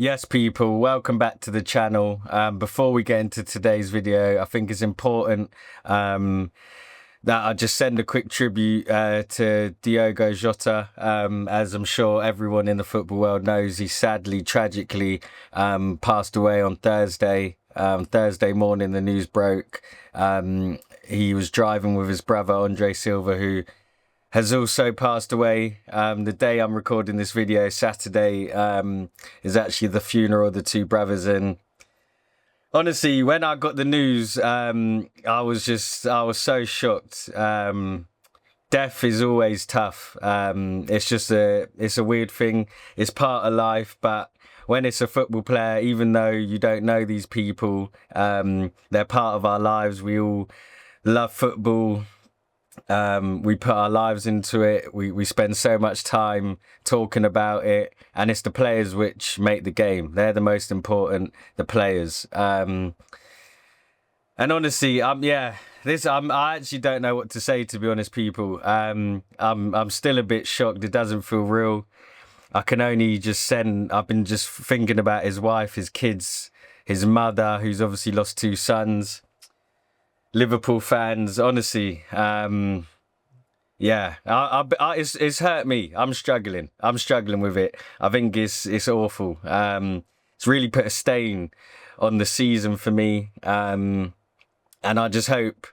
Yes, people, welcome back to the channel. Before we get into today's video, I think it's important that I just send a quick tribute to Diogo Jota. As I'm sure everyone in the football world knows, he sadly, tragically passed away on Thursday. Thursday morning, the news broke. He was driving with his brother, Andre Silva, who has also passed away. The day I'm recording this video, Saturday, is actually the funeral of the two brothers. And honestly, when I got the news, I was so shocked. Death is always tough. It's a weird thing. It's part of life, but when it's a football player, even though you don't know these people, they're part of our lives. We all love football. We put our lives into it. We spend so much time talking about it, and it's the players which make the game. They're the most important, the players. And honestly, I actually don't know what to say, to be honest, people. I'm still a bit shocked. It doesn't feel real. I can only just I've been just thinking about his wife, his kids, his mother, who's obviously lost two sons. Liverpool fans, honestly, it's hurt me. I'm struggling with it. I think it's awful. It's really put a stain on the season for me. And I just hope,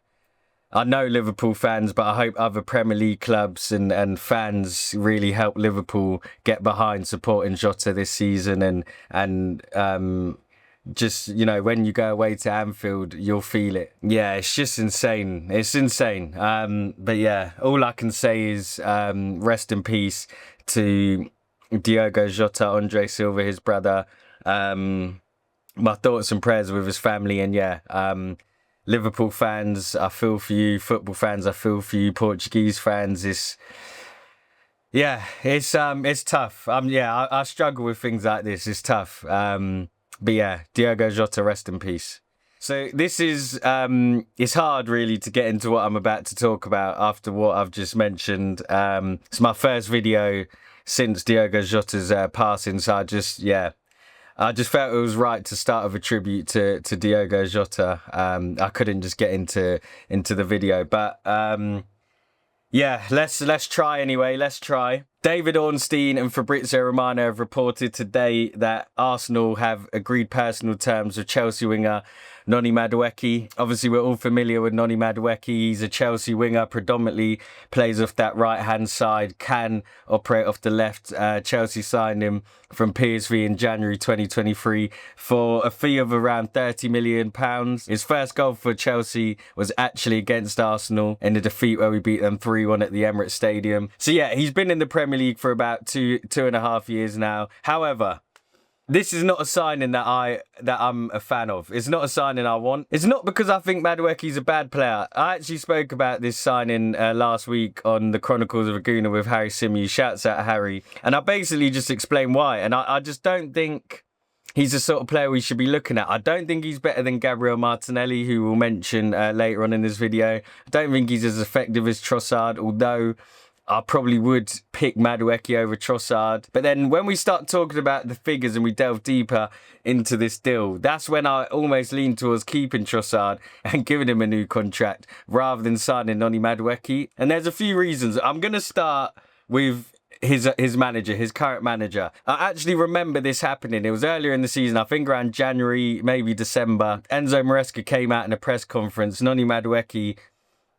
I know Liverpool fans, but I hope other Premier League clubs and fans really help Liverpool get behind supporting Jota this season, and just, you know, when you go away to Anfield, you'll feel it. Yeah, it's just insane. It's insane. But yeah, all I can say is rest in peace to Diogo Jota, Andre Silva, his brother. My thoughts and prayers with his family. And yeah, Liverpool fans, I feel for you. Football fans, I feel for you. Portuguese fans, it's tough. I struggle with things like this. It's tough. But yeah, Diogo Jota, rest in peace. So this is, it's hard really to get into what I'm about to talk about after what I've just mentioned. It's my first video since Diogo Jota's passing, so I just felt it was right to start with a tribute to Diogo Jota. I couldn't just get into the video, but yeah, let's try anyway. Let's try. David Ornstein and Fabrizio Romano have reported today that Arsenal have agreed personal terms with Chelsea winger Noni Madueke. Obviously, we're all familiar with Noni Madueke. He's a Chelsea winger, predominantly plays off that right-hand side, can operate off the left. Chelsea signed him from PSV in January 2023 for a fee of around £30 million. His first goal for Chelsea was actually against Arsenal in the defeat where we beat them 3-1 at the Emirates Stadium. So yeah, he's been in the Premier League for about two and a half years now. However, this is not a signing that I'm a fan of. It's not a signing I want. It's not because I think Madueke's a bad player. I actually spoke about this signing last week on the Chronicles of a Gooner with Harry Simeon. Shouts out Harry. And I basically just explained why. And I just don't think he's the sort of player we should be looking at. I don't think he's better than Gabriel Martinelli, who we'll mention later on in this video. I don't think he's as effective as Trossard, although I probably would pick Madueke over Trossard. But then when we start talking about the figures and we delve deeper into this deal, that's when I almost lean towards keeping Trossard and giving him a new contract rather than signing Noni Madueke. And there's a few reasons. I'm going to start with his manager, his current manager. I actually remember this happening. It was earlier in the season, I think around January, maybe December. Enzo Maresca came out in a press conference. Noni Madueke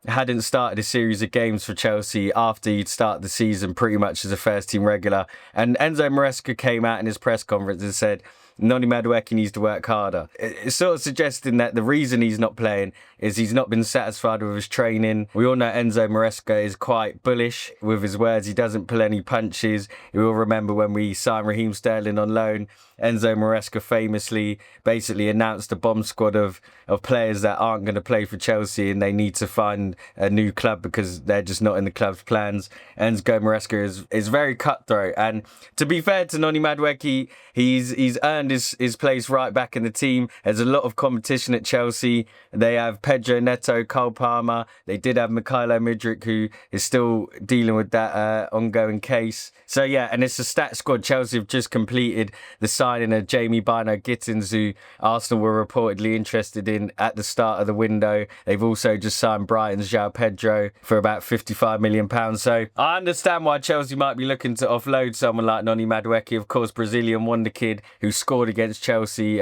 hadn't started a series of games for Chelsea after he'd started the season pretty much as a first team regular. And Enzo Maresca came out in his press conference and said, Noni Madueke needs to work harder. It's sort of suggesting that the reason he's not playing is he's not been satisfied with his training. We all know Enzo Maresca is quite bullish with his words. He doesn't pull any punches. You will remember when we signed Raheem Sterling on loan, Enzo Maresca famously basically announced a bomb squad of players that aren't going to play for Chelsea and they need to find a new club because they're just not in the club's plans. Enzo Maresca is very cutthroat. And to be fair to Noni Madueke, he's earned his place right back in the team. There's a lot of competition at Chelsea. They have Pedro Neto, Cole Palmer. They did have Mykhailo Mudryk, who is still dealing with that ongoing case. So yeah, and it's a stat squad. Chelsea have just completed the signing signing of Jamie Bino-Gittins, who Arsenal were reportedly interested in at the start of the window. They've also just signed Brighton's João Pedro for about £55 million. So I understand why Chelsea might be looking to offload someone like Noni Madueke, of course, Brazilian wonder kid who scored against Chelsea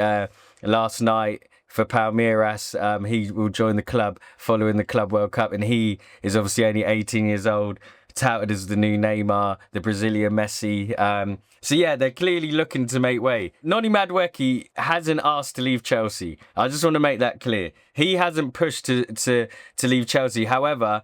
last night for Palmeiras. He will join the club following the Club World Cup, and he is obviously only 18 years old, touted as the new Neymar, the Brazilian Messi. So yeah, they're clearly looking to make way. Noni Madueke hasn't asked to leave Chelsea. I just want to make that clear. He hasn't pushed to leave Chelsea. However,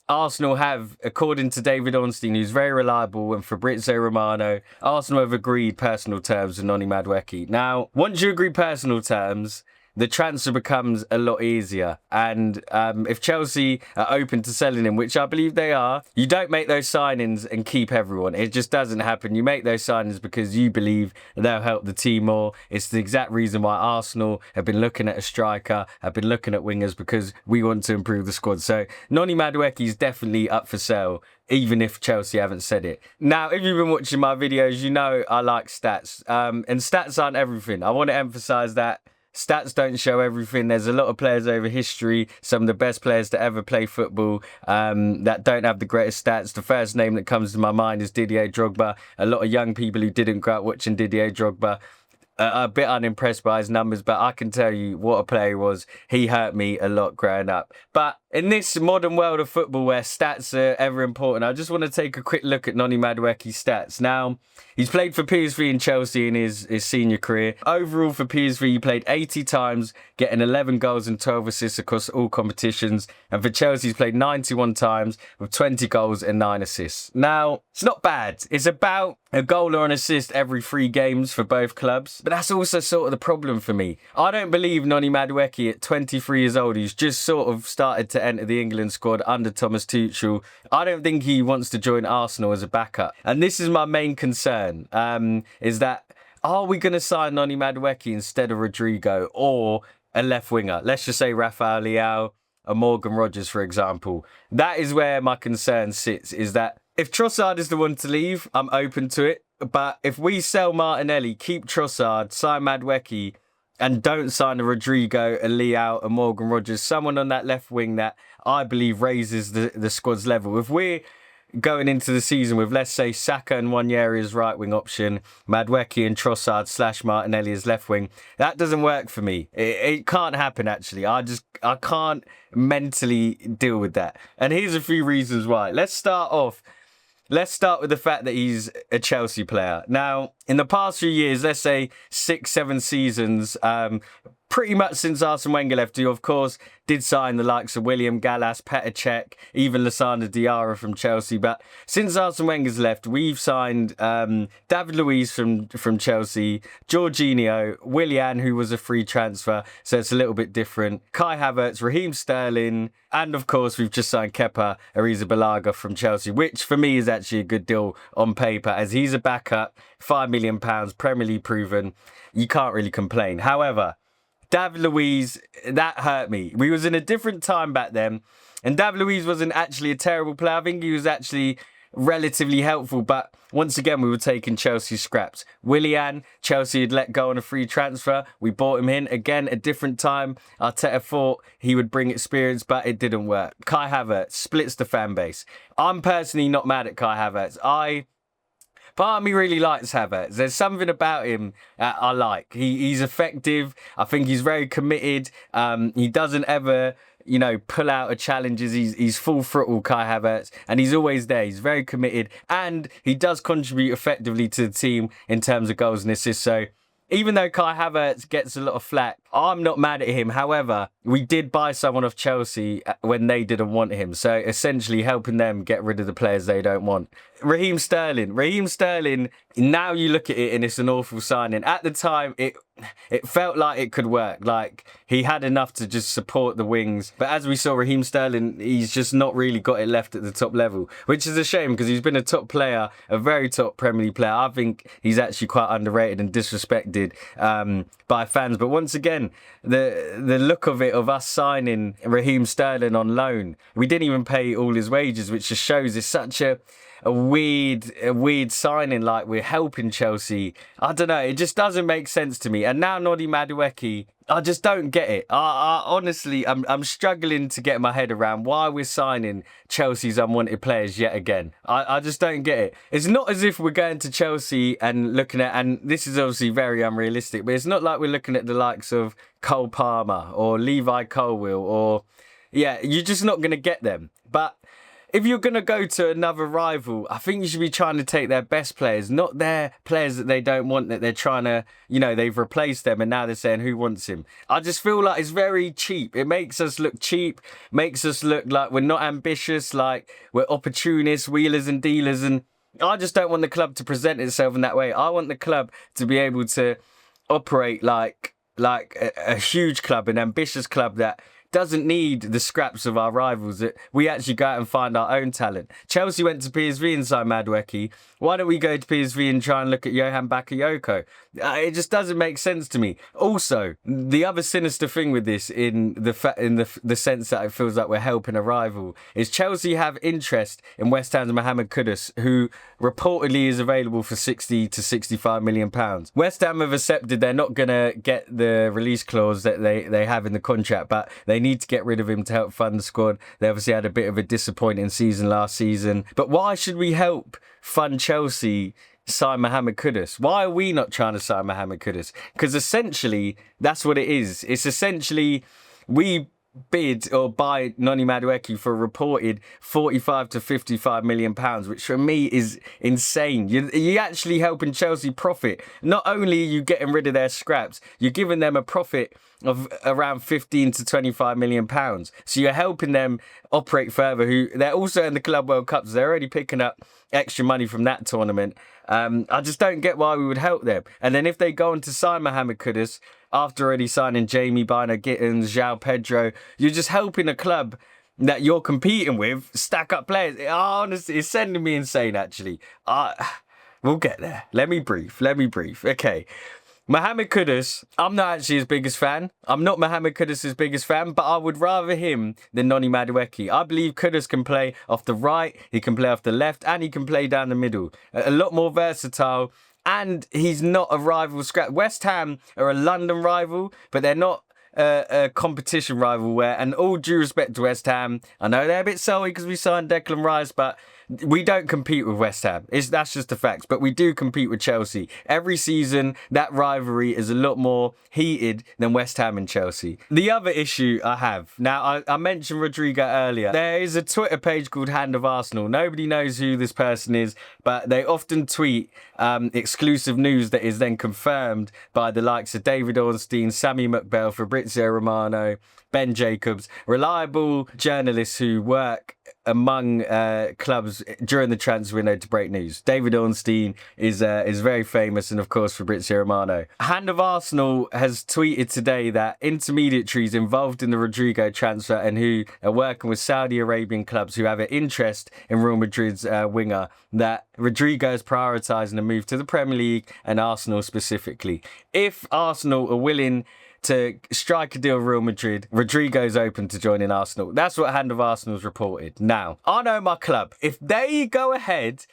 Arsenal have, according to David Ornstein, who's very reliable, and Fabrizio Romano, Arsenal have agreed personal terms with Noni Madueke. Now, once you agree personal terms, the transfer becomes a lot easier. And if Chelsea are open to selling him, which I believe they are, you don't make those signings and keep everyone. It just doesn't happen. You make those signings because you believe they'll help the team more. It's the exact reason why Arsenal have been looking at a striker, have been looking at wingers, because we want to improve the squad. So Noni Madueke is definitely up for sale, even if Chelsea haven't said it. Now, if you've been watching my videos, you know I like stats. And stats aren't everything. I want to emphasise that. Stats don't show everything. There's a lot of players over history, some of the best players to ever play football, that don't have the greatest stats. The first name that comes to my mind is Didier Drogba. A lot of young people who didn't grow up watching Didier Drogba are a bit unimpressed by his numbers, but I can tell you what a player he was. He hurt me a lot growing up. But in this modern world of football where stats are ever important, I just want to take a quick look at Noni Madueke's stats. Now, he's played for PSV and Chelsea in his senior career. Overall for PSV, he played 80 times, getting 11 goals and 12 assists across all competitions. And for Chelsea, he's played 91 times with 20 goals and 9 assists. Now, it's not bad. It's about a goal or an assist every 3 games for both clubs. But that's also sort of the problem for me. I don't believe Noni Madueke at 23 years old, who's just sort of started to enter the England squad under Thomas Tuchel. I don't think he wants to join Arsenal as a backup. And this is my main concern, is that, are we going to sign Noni Madueke instead of Rodyrgo or a left winger? Let's just say Rafael Leao or Morgan Rogers, for example. That is where my concern sits, is that if Trossard is the one to leave, I'm open to it. But if we sell Martinelli, keep Trossard, sign Madueke, and don't sign a Rodyrgo, a Leao, a Morgan Rogers, someone on that left wing that I believe raises the squad's level. If we're going into the season with, let's say, Saka and Nwaneri as right wing option, Madueke and Trossard / Martinelli as left wing, that doesn't work for me. It can't happen, actually. I can't mentally deal with that. And here's a few reasons why. Let's start with the fact that he's a Chelsea player. Now, in the past few years, let's say 6-7 seasons, pretty much since Arsene Wenger left, who of course did sign the likes of William Gallas, Petr Cech, even Lassana Diarra from Chelsea. But since Arsene Wenger's left, we've signed David Luiz from Chelsea, Jorginho, Willian, who was a free transfer, so it's a little bit different, Kai Havertz, Raheem Sterling, and of course we've just signed Kepa Arrizabalaga from Chelsea, which for me is actually a good deal on paper, as he's a backup, £5 million, Premier League proven. You can't really complain. However, David Luiz, that hurt me. We was in a different time back then, and David Luiz wasn't actually a terrible player. I think he was actually relatively helpful, but once again, we were taking Chelsea scraps. Willian, Chelsea had let go on a free transfer. We bought him in. Again, a different time. Arteta thought he would bring experience, but it didn't work. Kai Havertz splits the fan base. I'm personally not mad at Kai Havertz. Part of me really likes Havertz. There's something about him I like. He's effective. I think he's very committed. He doesn't ever, pull out of challenges. He's full throttle, Kai Havertz, and he's always there. He's very committed, and he does contribute effectively to the team in terms of goals and assists. So even though Kai Havertz gets a lot of flack, I'm not mad at him. However, we did buy someone off Chelsea when they didn't want him. So essentially helping them get rid of the players they don't want. Raheem Sterling, now you look at it and it's an awful signing. At the time, it felt like it could work. Like, he had enough to just support the wings. But as we saw, Raheem Sterling, he's just not really got it left at the top level, which is a shame because he's been a top player, a very top Premier League player. I think he's actually quite underrated and disrespected by fans. But once again, the look of it, of us signing Raheem Sterling on loan, we didn't even pay all his wages, which just shows it's such a a weird signing, like we're helping Chelsea. I don't know. It just doesn't make sense to me. And now Noni Madueke, I just don't get it. I honestly, I'm struggling to get my head around why we're signing Chelsea's unwanted players yet again. I just don't get it. It's not as if we're going to Chelsea and looking at, and this is obviously very unrealistic, but it's not like we're looking at the likes of Cole Palmer or Levi Colwill or, yeah, you're just not going to get them. But if you're going to go to another rival, I think you should be trying to take their best players, not their players that they don't want, that they're trying to, they've replaced them and now they're saying who wants him. I just feel like it's very cheap. It makes us look cheap, makes us look like we're not ambitious, like we're opportunists, wheelers and dealers. And I just don't want the club to present itself in that way. I want the club to be able to operate like a huge club, an ambitious club that doesn't need the scraps of our rivals, that we actually go out and find our own talent. Chelsea went to PSV and signed Madueke. Why don't we go to PSV and try and look at Johan Bakayoko? It just doesn't make sense to me. Also, the other sinister thing with this, in the sense that it feels like we're helping a rival, is Chelsea have interest in West Ham's Mohamed Kudus, who reportedly is available for 60 to 65 million pounds. West Ham have accepted they're not going to get the release clause that they have in the contract, but they need to get rid of him to help fund the squad. They obviously had a bit of a disappointing season last season. But why should we help fund Chelsea sign Mohamed Kudus? Why are we not trying to sign Mohamed Kudus? Because essentially, that's what it is. It's essentially, we bid or buy Noni Madueke for a reported 45 to 55 million pounds, which for me is insane. You're actually helping Chelsea profit. Not only are you getting rid of their scraps, you're giving them a profit of around 15 to 25 million pounds. So you're helping them operate further, who they're also in the Club World Cups. They're already picking up extra money from that tournament. I just don't get why we would help them. And then if they go on to sign Mohamed Kudus, after already signing Jamie Bino Gittins, João Pedro, you're just helping a club that you're competing with stack up players. Honestly, it's sending me insane, actually. We'll get there. Let me brief. Okay. Mohamed Kudus, I'm not actually his biggest fan. I'm not Mohamed Kudus' biggest fan, but I would rather him than Noni Madueke. I believe Kudus can play off the right, he can play off the left, and he can play down the middle. A lot more versatile, and he's not a rival scrap. West Ham are a London rival, but they're not a competition rival where, and all due respect to West Ham, I know they're a bit sorry because we signed Declan Rice, but we don't compete with West Ham. That's just the facts. But we do compete with Chelsea. Every season, that rivalry is a lot more heated than West Ham and Chelsea. The other issue I have, now I mentioned Rodyrgo earlier. There is a Twitter page called Hand of Arsenal. Nobody knows who this person is, but they often tweet exclusive news that is then confirmed by the likes of David Ornstein, Sammy McBell, Fabrizio Romano, Ben Jacobs, reliable journalists who work among clubs during the transfer window to break news. David Ornstein is very famous, and of course Fabrizio Romano. Hand of Arsenal has tweeted today that intermediaries involved in the Rodyrgo transfer and who are working with Saudi Arabian clubs who have an interest in Real Madrid's winger, that Rodyrgo is prioritising a move to the Premier League and Arsenal specifically. If Arsenal are willing to strike a deal with Real Madrid, Rodrygo's open to joining Arsenal. That's what Hand of Arsenal's reported. Now, I know my club. If they go ahead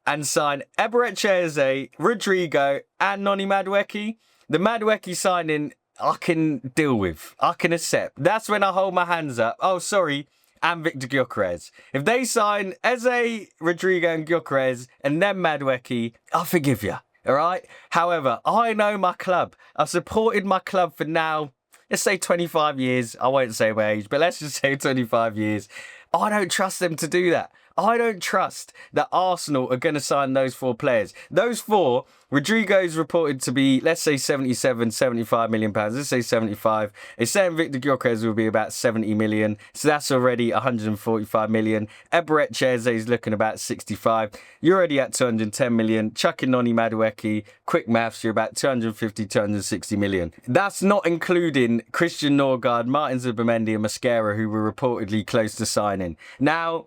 and sign Eberechi Eze, Rodyrgo and Noni Madueke, the Madueke signing I can deal with. I can accept. That's when I hold my hands up. Oh, sorry. And Victor Gyökeres. If they sign Eze, Rodyrgo and Gyökeres and then Madueke, I'll forgive you. All right. However, I know my club. I've supported my club for now, let's say 25 years. I won't say my age, but let's just say 25 years. I don't trust them to do that. I don't trust that Arsenal are going to sign those four players. Those four, Rodrygo's reported to be, let's say 77, 75 million pounds. Let's say 75. It's saying Victor Gyökeres will be about 70 million. So that's already 145 million. Eberechi Eze is looking about 65. You're already at 210 million. Chuck in Noni Madueke. Quick maths, you're about 250, 260 million. That's not including Christian Norgard, Martin Zubimendi and Mascara, who were reportedly close to signing. Now,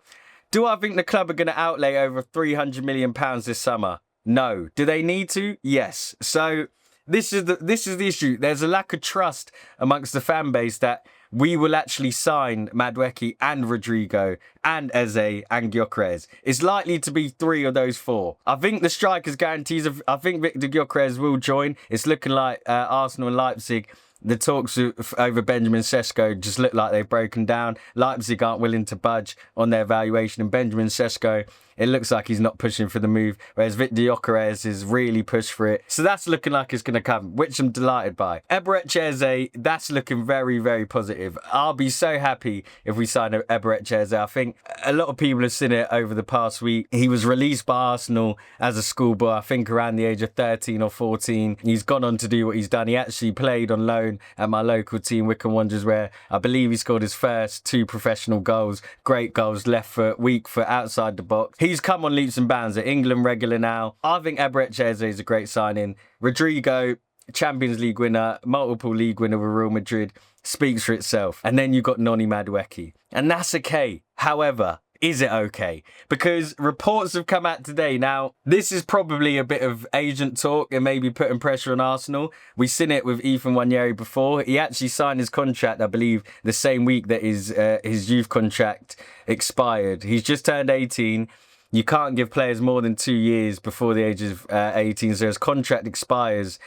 do I think the club are going to outlay over £300 million this summer? No. Do they need to? Yes. So this is the issue. There's a lack of trust amongst the fan base that we will actually sign Madueke and Rodyrgo and Eze and Gyökeres. It's likely to be 3 of those 4. I think the strikers guarantees I think Victor Gyökeres will join. It's looking like Arsenal and Leipzig. The talks over Benjamin Sesko just look like they've broken down. Leipzig aren't willing to budge on their valuation, and Benjamin Sesko, it looks like he's not pushing for the move, whereas Victor Gyökeres is really pushed for it. So that's looking like it's going to come, which I'm delighted by. Eberechi Eze, that's looking very, very positive. I'll be so happy if we sign Eberechi Eze. I think a lot of people have seen it over the past week. He was released by Arsenal as a schoolboy, I think around the age of 13 or 14. He's gone on to do what he's done. He actually played on loan at my local team, Wycombe Wanderers, where I believe he scored his first 2 professional goals. Great goals, left foot, weak foot, outside the box. He's come on leaps and bounds at England regular now. I think Eberechi Eze is a great signing. Rodyrgo, Champions League winner, multiple league winner with Real Madrid, speaks for itself. And then you've got Noni Madueke. And that's okay. However, is it okay? Because reports have come out today. Now, this is probably a bit of agent talk and maybe putting pressure on Arsenal. We've seen it with Ethan Nwaneri before. He actually signed his contract, I believe, the same week that his youth contract expired. He's just turned 18. You can't give players more than 2 years before the age of 18. So his contract expires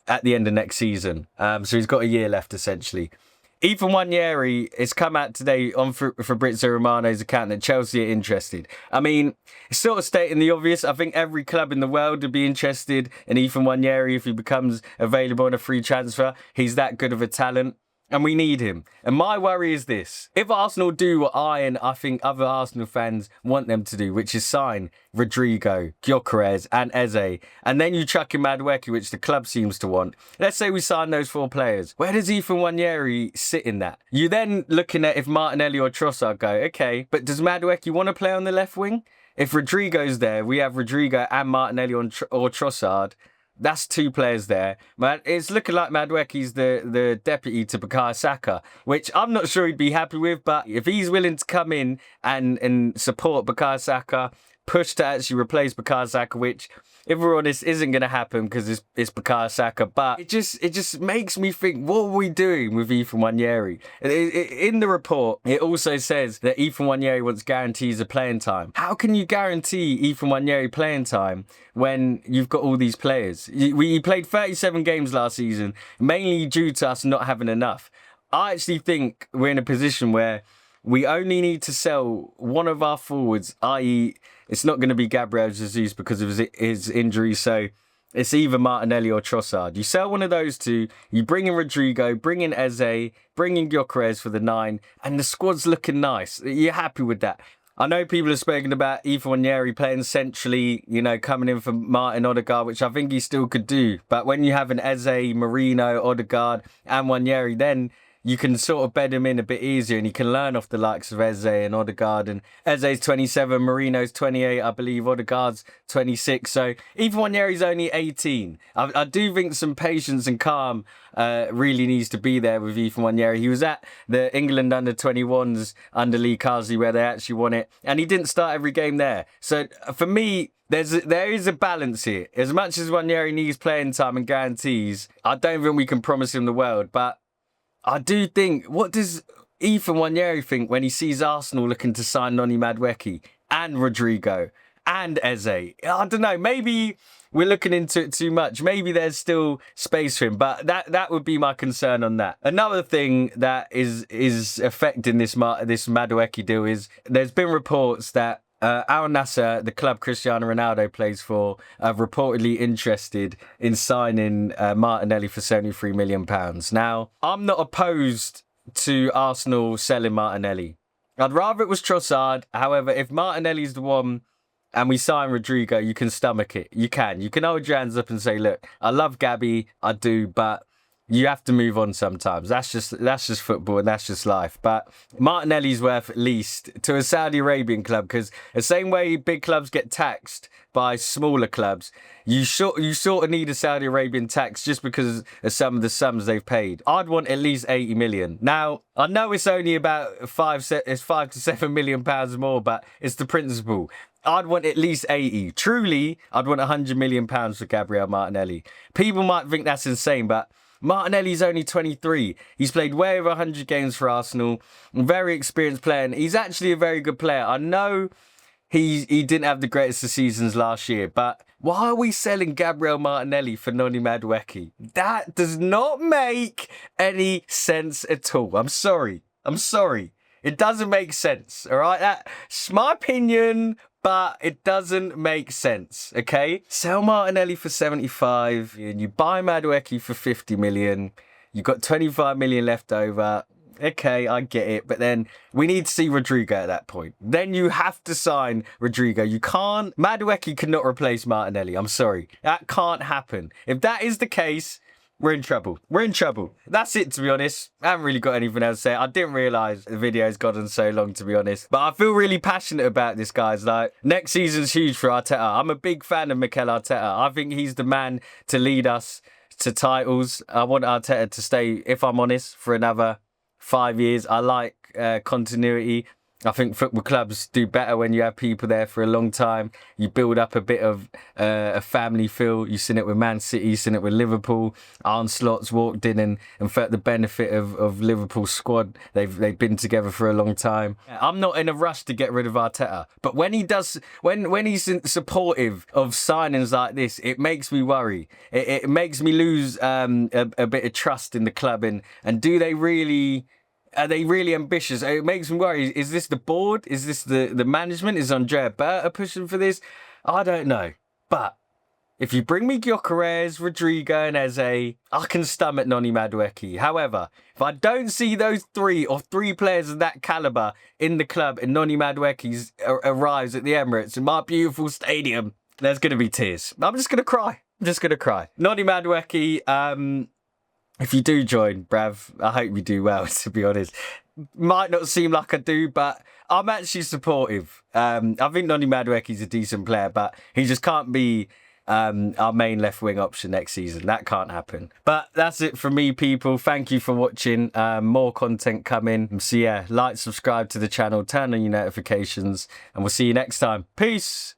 at the end of next season. So he's got a year left, essentially. Ethan Nwaneri has come out today on Fabrizio Romano's account that Chelsea are interested. I mean, it's sort of stating the obvious. I think every club in the world would be interested in Ethan Nwaneri if he becomes available on a free transfer. He's that good of a talent. And we need him. And my worry is this. If Arsenal do what I think other Arsenal fans want them to do, which is sign Rodyrgo, Gyökeres and Eze, and then you chuck in Madueke, which the club seems to want. Let's say we sign those 4 players. Where does Ethan Nwaneri sit in that? You then looking at if Martinelli or Trossard go, okay, but does Madueke want to play on the left wing? If Rodrygo's there, we have Rodyrgo and Martinelli or Trossard. That's 2 players there. Man, it's looking like Madueke's the deputy to Bukayo Saka, which I'm not sure he'd be happy with, but if he's willing to come in and support Bukayo Saka, push to actually replace Bukayo Saka, which, if we're honest, isn't going to happen because it's Bukayo Saka. But it just makes me think, what are we doing with Ethan Nwaneri? In the report, it also says that Ethan Nwaneri wants guarantees of playing time. How can you guarantee Ethan Nwaneri playing time when you've got all these players? He played 37 games last season, mainly due to us not having enough. I actually think we're in a position where we only need to sell one of our forwards, i.e. it's not going to be Gabriel Jesus because of his injury, so it's either Martinelli or Trossard. You sell one of those 2, you bring in Rodyrgo, bring in Eze, bring in Gyökeres for the 9, and the squad's looking nice. You're happy with that. I know people have spoken about Ethan Nwaneri playing centrally, coming in for Martin Odegaard, which I think he still could do. But when you have an Eze, Marino, Odegaard and Nwaneri, then you can sort of bed him in a bit easier and he can learn off the likes of Eze and Odegaard. And Eze's 27, Marino's 28, I believe Odegaard's 26. So Ethan Nwaneri's only 18. I do think some patience and calm really needs to be there with Ethan Nwaneri. He was at the England under-21s under Lee Carsley where they actually won it. And he didn't start every game there. So for me, there is a balance here. As much as Nwaneri needs playing time and guarantees, I don't think we can promise him the world. But I do think, what does Ethan Nwaneri think when he sees Arsenal looking to sign Noni Madueke and Rodyrgo and Eze? I don't know, maybe we're looking into it too much. Maybe there's still space for him, but that would be my concern on that. Another thing that is affecting this Madueke deal is there's been reports that Al Nassr, the club Cristiano Ronaldo plays for, are reportedly interested in signing Martinelli for £73 million. Now, I'm not opposed to Arsenal selling Martinelli. I'd rather it was Trossard. However, if Martinelli's the one and we sign Rodyrgo, you can stomach it. You can hold your hands up and say, look, I love Gabby, I do, but you have to move on sometimes. That's just football and that's just life. But Martinelli's worth at least to a Saudi Arabian club, because the same way big clubs get taxed by smaller clubs, you sort of need a Saudi Arabian tax just because of some of the sums they've paid. I'd want at least 80 million. Now, I know it's only about 5 to £7 million more, but it's the principle. I'd want at least 80. Truly, I'd want £100 million for Gabriel Martinelli. People might think that's insane, but Martinelli's only 23. He's played way over 100 games for Arsenal. Very experienced player. And he's actually a very good player. I know he didn't have the greatest of seasons last year, but why are we selling Gabriel Martinelli for Noni Madueke? That does not make any sense at all. I'm sorry. It doesn't make sense, all right? That's my opinion, but it doesn't make sense, okay? Sell Martinelli for 75, and you buy Madueke for 50 million. You've got 25 million left over. Okay, I get it, but then we need to see Rodyrgo at that point. Then you have to sign Rodyrgo. You can't... Madueke cannot replace Martinelli. I'm sorry. That can't happen. If that is the case... We're in trouble. That's it, to be honest. I haven't really got anything else to say. I didn't realise the video's gotten so long, to be honest. But I feel really passionate about this, guys. Like, next season's huge for Arteta. I'm a big fan of Mikel Arteta. I think he's the man to lead us to titles. I want Arteta to stay, if I'm honest, for another 5 years. I like continuity. I think football clubs do better when you have people there for a long time. You build up a bit of a family feel. You've seen it with Man City, you've seen it with Liverpool. Arne Slot's walked in and felt the benefit of Liverpool's squad. They've been together for a long time. I'm not in a rush to get rid of Arteta, but when he does, when he's supportive of signings like this, it makes me worry. It makes me lose a bit of trust in the club. And do they really... Are they really ambitious? It makes me worry. Is this the board? Is this the management? Is Andrea Berta pushing for this? I don't know. But if you bring me Gyökeres, Rodyrgo and Eze, I can stomach Noni Madueke. However, if I don't see those three players of that calibre in the club and Noni Madueke arrives at the Emirates in my beautiful stadium, there's going to be tears. I'm just going to cry. Noni Madueke, if you do join, bruv, I hope you do well, to be honest. Might not seem like I do, but I'm actually supportive. I think Noni Madueke's a decent player, but he just can't be our main left-wing option next season. That can't happen. But that's it from me, people. Thank you for watching. More content coming. So yeah, like, subscribe to the channel, turn on your notifications, and we'll see you next time. Peace!